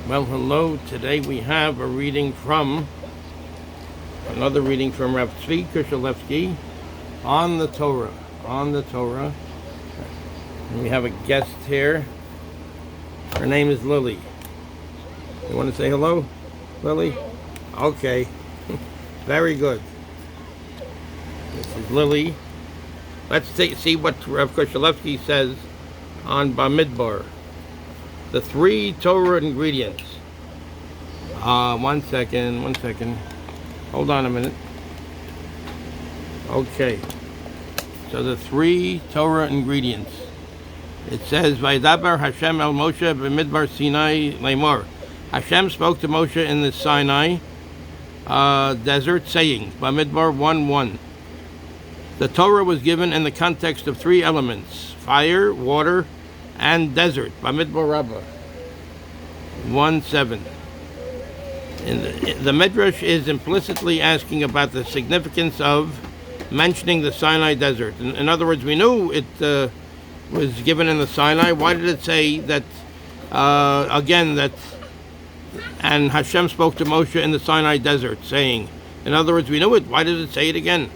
Well, hello. Today we have another reading from Rav Tzvi Kushalevsky on the Torah. And we have a guest here. Her name is Lily. You want to say hello, Lily? Okay. Very good. This is Lily. Let's see what Rav Kushalevsky says on Bamidbar. The 3 Torah ingredients. One second. Hold on a minute. Okay. So the 3 Torah ingredients. It says, Vaydaber HaShem el Moshe b'Midbar Sinai Lemor. HaShem spoke to Moshe in the Sinai desert, saying, Bamidbar 1:1. The Torah was given in the context of 3 elements: fire, water, and desert. Bamidbar Rabbah 1:7. The Midrash is implicitly asking about the significance of mentioning the Sinai desert. In other words, we knew it was given in the Sinai. Why did it say that and Hashem spoke to Moshe in the Sinai desert, saying? In other words, we knew it. Why did it say it again?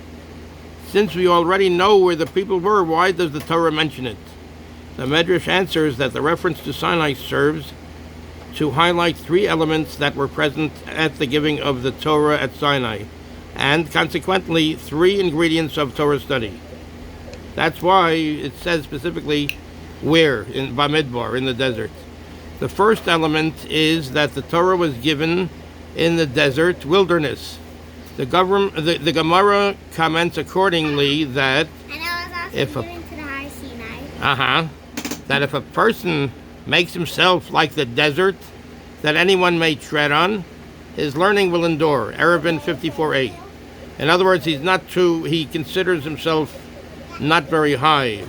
Since we already know where the people were, why does the Torah mention it? The Midrash answers that the reference to Sinai serves to highlight 3 elements that were present at the giving of the Torah at Sinai, and consequently 3 ingredients of Torah study. That's why it says specifically where, in Bamidbar, in the desert. The first element is that the Torah was given in the desert wilderness. The Gemara comments accordingly that if a person makes himself like the desert that anyone may tread on, his learning will endure. Eruvin 54a. In other words, he considers himself not very high.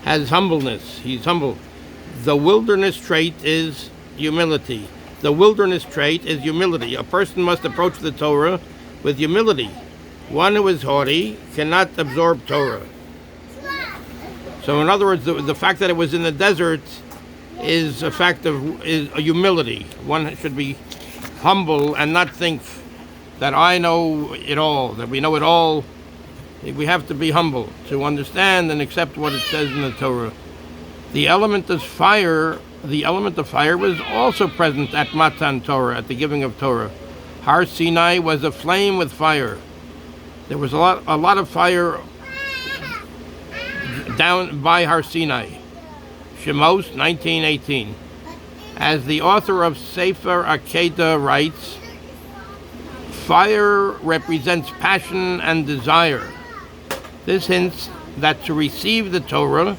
Has humbleness. He's humble. The wilderness trait is humility. A person must approach the Torah with humility. One who is haughty cannot absorb Torah. So in other words, the fact that it was in the desert is a fact of humility. One should be humble and not think that I know it all, that we know it all. We have to be humble to understand and accept what it says in the Torah. The element of fire was also present at Matan Torah, at the giving of Torah. Har Sinai was aflame with fire. There was a lot of fire down by Har Sinai. Shemos 19:18. As the author of Sefer Akedah writes, fire represents passion and desire. This hints that to receive the Torah,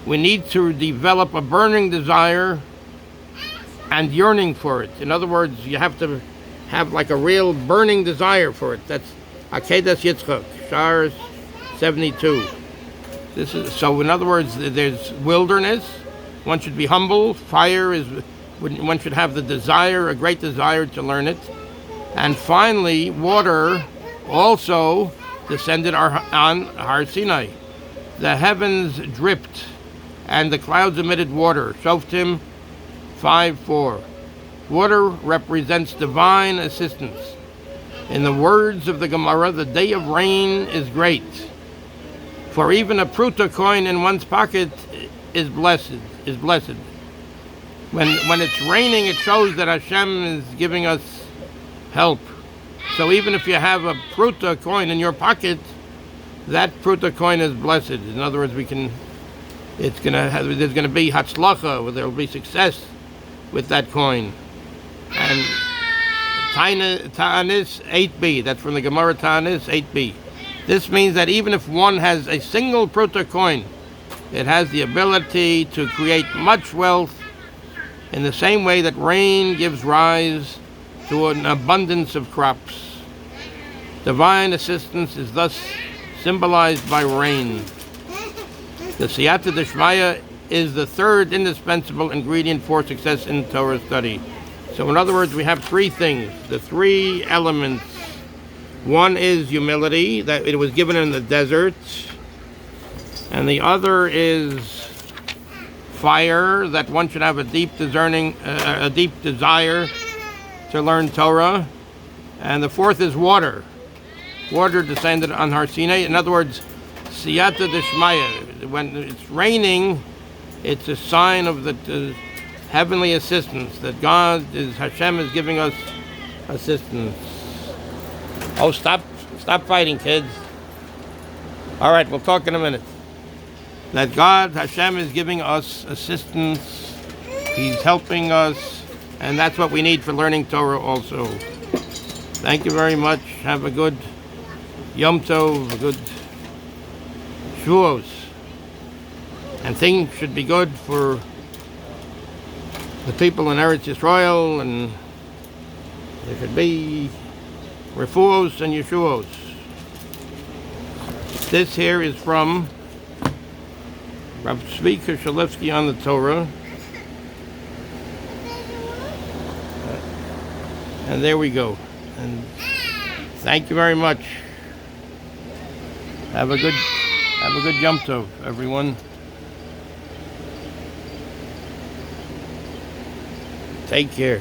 we need to develop a burning desire and yearning for it. In other words, you have to have like a real burning desire for it. That's Akedah Yitzchak, Shar 72. So in other words, there's wilderness. One should be humble. Fire is, one should have the desire, a great desire to learn it. And finally, water also descended on Har Sinai. The heavens dripped and the clouds emitted water. Shoftim 5:4. Water represents divine assistance. In the words of the Gemara, the day of rain is great. For even a pruta coin in one's pocket is blessed. When it's raining, it shows that Hashem is giving us help. So even if you have a pruta coin in your pocket, that pruta coin is blessed. In other words, there's going to be hatzlacha, there will be success with that coin. And Ta'anis 8b, that's from the Gemara Ta'anis 8b. This means that even if one has a single pruta coin, it has the ability to create much wealth in the same way that rain gives rise to an abundance of crops. Divine assistance is thus symbolized by rain. The Siyata Deshmaya is the 3rd indispensable ingredient for success in Torah study. So in other words, we have 3 things, the 3 elements. One is humility, that it was given in the desert, and the other is fire, that one should have a deep desire to learn Torah. And the fourth is water. Water descended on Har Sinai. In other words, siyata d'shmaya. When it's raining, it's a sign of the heavenly assistance, that HaShem is giving us assistance. Oh, stop fighting, kids. All right, we'll talk in a minute. That HaShem is giving us assistance. He's helping us, and that's what we need for learning Torah also. Thank you very much. Have a good Yom Tov, a good Shavuos. And things should be good for the people in Eretz Yisrael, and there should be refuos and yeshuos. This here is from Rav Tzvi Kushalevsky on the Torah. And there we go. And thank you very much. Have a good Yom Tov, everyone. Take care.